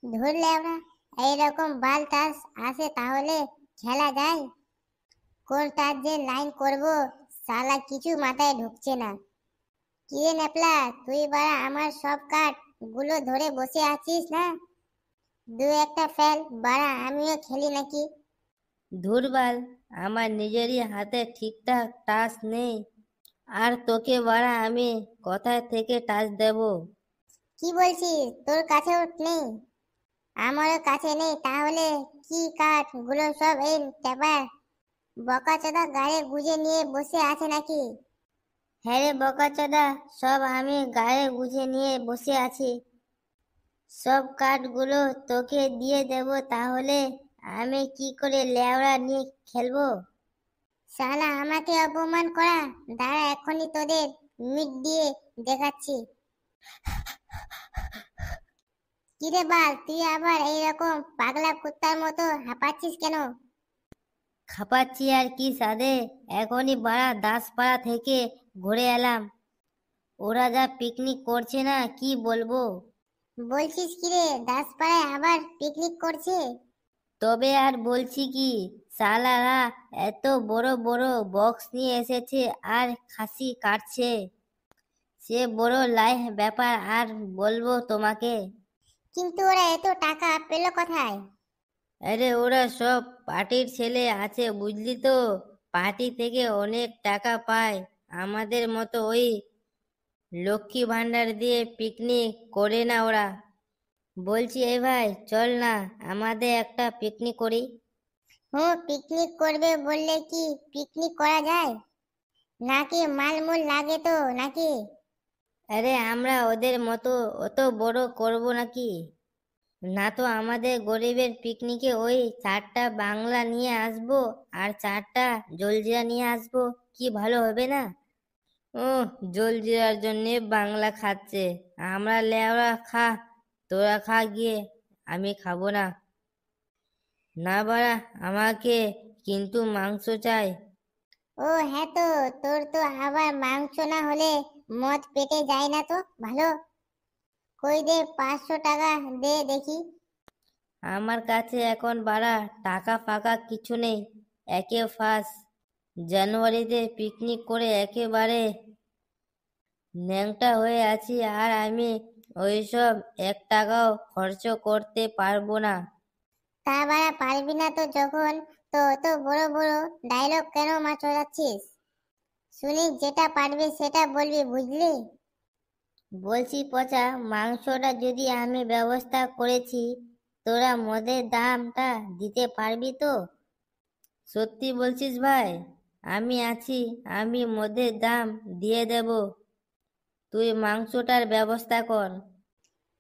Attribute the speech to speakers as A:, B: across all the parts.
A: ধরলে আমরা এইরকম বাল তাস আসে তাহলে খেলা যায়। কোন তার যে লাইন করব সালা কিছু মাথায় ঢুকছে না। কি রে নেপলা, তুই বাড়া আমার সব কাঠ গুলো ধরে বসে আছিস না? দু একটা ফেল বাড়া, আমিও খেলি নাকি।
B: ধুরবাল, আমার নিজেরই হাতে ঠিকঠাক টাচ নেই, আর তোকে বাড়া আমি কোথায় থেকে টাচ দেব?
A: কি বলছিস, তোর কাছেও নেই? আমারও কাছে নেই, তাহলে কি কাঠ গুলো সব এই টেপার বকাচোদা গায়ে গুজে নিয়ে বসে আছে নাকি?
B: হ্যাঁ রে বকাচোদা, সব আমি গায়ে গুজে নিয়ে বসে আছি। সব কাঠগুলো তোকে দিয়ে দেব, তাহলে আমি কি করে লেওড়া নিয়ে খেলবো?
A: শালা আমাকে অপমান করা, দাঁড়া এখনই তোদের মিট দিয়ে দেখাচ্ছি। কিরে বাল, তুই আবার এইরকম পাগলা কুত্তার মতো হাঁপাচ্ছিস কেন?
B: খাপাচ্ছি আর কি সাদে, এখনই বাড়া দাসপাড়া থেকে ঘুরে এলাম। ওরা যা পিকনিক করছে না কি বলবো।
A: বলছিস কিরে, দাসপাড়ায় আবার পিকনিক করছে?
B: তবে আর বলছি কি, সালারা এত বড় বড় বক্স নিয়ে এসেছে আর খাসি কাটছে। সে বড় লাইভ ব্যাপার, আর বলবো তোমাকে।
A: কিন্তু ওরা এত টাকা পেলো কোথায়?
B: আরে ওরা সব পার্টির ছেলে আছে বুঝলি তো, পার্টি থেকে অনেক টাকা পায়। আমাদের মতো ওই লক্ষ্মী ভান্ডার দিয়ে পিকনিক করে না ওরা। বলছি এই ভাই, চল না আমাদের একটা পিকনিক করি।
A: পিকনিক করবে বললে কি পিকনিক করা যায়? নাকি মালমূল লাগে তো নাকি?
B: আরে আমরা ওদের মতো অত বড় করব নাকি? না তো আমাদের গরিবের পিকনিকে ওই 4টা বাংলা নিয়ে আসবো আর 4টা জলজিরা নিয়ে আসবো, কি ভালো হবে না? ও, জলজিরার জন্য বাংলা খাচ্ছে, আমরা লেওরা খা, তোরা খা গিয়ে, আমি খাবো না। না বাড়া, আমাকে কিন্তু মাংস চাই।
A: ও হ্যাঁ, তো তোর তো আবার মাংস না হলে মদ পেটে যায় না তো ভালো। কই দে, 500 টাকা দে দেখি।
B: আমার কাছে এখন বাড়া টাকা ফাঁকা কিছু নেই। একে ফার্স্ট জানুয়ারিতে পিকনিক করে একেবারে ন্যাংটা হয়ে আছি, আর আমি ওইসব 1 টাকাও খরচ করতে পারবো না।
A: তা বাড়া পারবি না তো যখন, তো অত বড় বড় ডায়লগ কেন চড়াচ্ছিস? শুনি, যেটা পারবি সেটা বলবি বুঝলি।
B: বলছি পচা, মাংসটা যদি আমি ব্যবস্থা করেছি, তোরা মদের দামটা দিতে পারবি তো? সত্যি বলছিস ভাই? আমি আছি, আমি মদের দাম দিয়ে দেব, তুই মাংসটার ব্যবস্থা কর।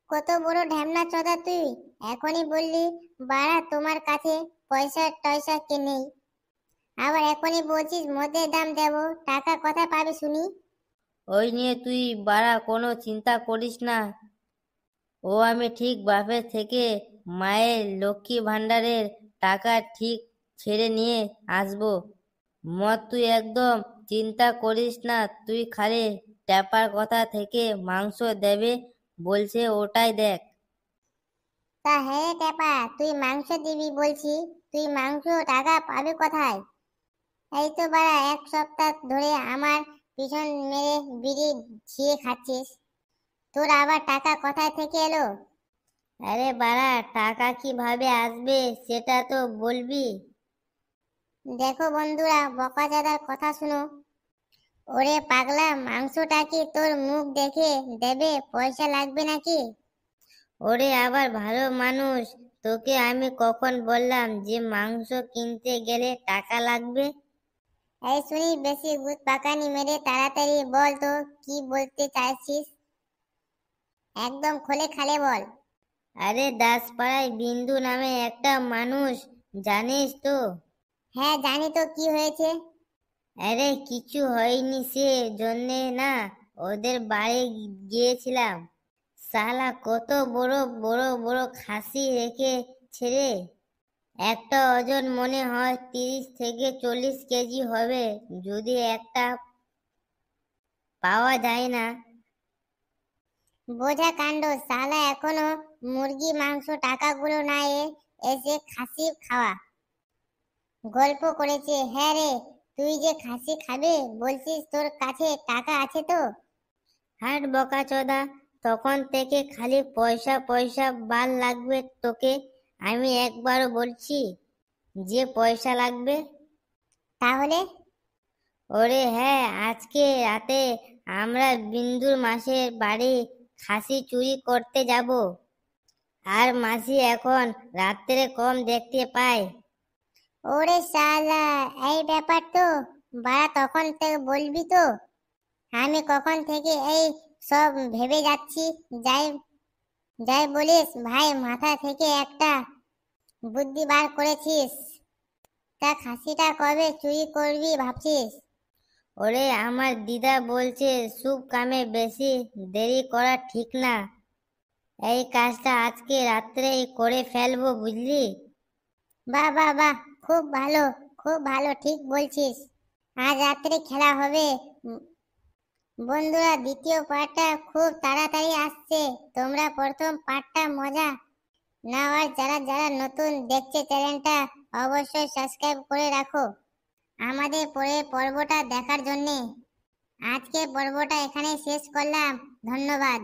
A: কত বড় ঢ্যামনা চোদা তুই! এখনই বললি বাড়া তোমার কাছে পয়সা টয়সা কে নেই, আবার এখনই বলছিস মদের দাম দেবো, টাকা কথা পাবি শুনি?
B: ওই নিয়ে তুই বাড়া কোনো চিন্তা করিস না। ও আমি ঠিক বাপের থেকে মায়ের লক্ষ্মী ভাণ্ডারের টাকা ঠিক ছেড়ে নিয়ে আসবো। মত তুই একদম চিন্তা করিস না, তুই খালি ট্যাপার কথা থেকে মাংস দেবে বলছে ওটাই দেখ।
A: তা হ্যাঁ টেপা, তুই মাংস দিবি বলছি, তুই মাংস টাকা পাবি কোথায়? এই তো বাড়া 1 সপ্তাহ ধরে আমার পিছন মেরে বিড়ি ছিঁড়ে খাচ্ছিস, তোর আবার টাকা কোথায় থেকে এলো?
B: আরে বাড়া, টাকা কিভাবে আসবে সেটা তো বলবি।
A: দেখো বন্ধুরা, বকাজাদার কথা শুনো। ওরে পাগলা, মাংসটা কি তোর মুখ দেখে দেবে, পয়সা লাগবে নাকি?
B: ওরে আবার ভালো মানুষ, তোকে আমি কখন বললাম যে মাংস কিনতে গেলে টাকা লাগবে?
A: এই শুনি, বেশি গুদ পাকানি মেরে তাড়াতাড়ি বল তো, কি বলতে চাইছিস? একদম খোলে খালে বল।
B: আরে দাসপাড়ায় বিন্দু নামে একটা মানুষ, জানিস তো?
A: হ্যাঁ জানি তো, কি হয়েছে?
B: আরে কিছু হয়নি, সে জন্যে না ওদের বাড়ি গিয়েছিলাম। শালা কত বড় বড় বড় খাসি রেখেছে রে। একটা ওজন মনে হয় 30 থেকে 40 কেজি হবে, যদি একটা পাওয়া যায় না।
A: বোঝা কাণ্ড, শালা এখনো মুরগি মাংস টাকাগুলো না এসে খাসি খাওয়া গল্প করেছে। হ্যাঁ রে, তুই যে খাসি খাবে বলছিস, তোর কাছে টাকা আছে তো?
B: হাট বকাচোদা, তখন থেকে খালি পয়সা পয়সা বাল লাগবে তোকে। আমি একবারও বলছি যে পয়সা লাগবে?
A: তাহলে
B: ওরে হ্যাঁ, আজকে রাতে আমরা বিন্দুর মাসের বাড়ি খাসি চুরি করতে যাব। আর মাসি এখন রাত্রে কম দেখতে পায়।
A: ওরে শালা, এই ব্যাপার তো বাড়া, তখন থেকে বলবি তো? আমি কখন থেকে এই সব ভেবে যাচ্ছি। যাই যাই বলিস ভাই, মাথা থেকে একটা বুদ্ধি বার করেছিস। তা খাসিটা কবে চুরি করবি ভাবছিস?
B: ওরে আমার দিদা বলছে শুভ কামে বেশি দেরি করা ঠিক না। এই কাজটা আজকে রাত্রেই করে ফেলবো, বুঝলি?
A: বাহ বাহ বাহ, খুব ভালো, খুব ভালো, ঠিক বলছিস। আজ রাত্রে খেলা হবে। উম, বন্ধুরা, দ্বিতীয় পার্টটা খুব তাড়াতাড়ি আসছে। তোমরা প্রথম পার্টটা মজা নেওয়ার যারা যারা নতুন দেখছে চ্যানেলটা অবশ্যই সাবস্ক্রাইব করে রাখো আমাদের পরের পর্বটা দেখার জন্যে। আজকে পর্বটা এখানে শেষ করলাম। ধন্যবাদ।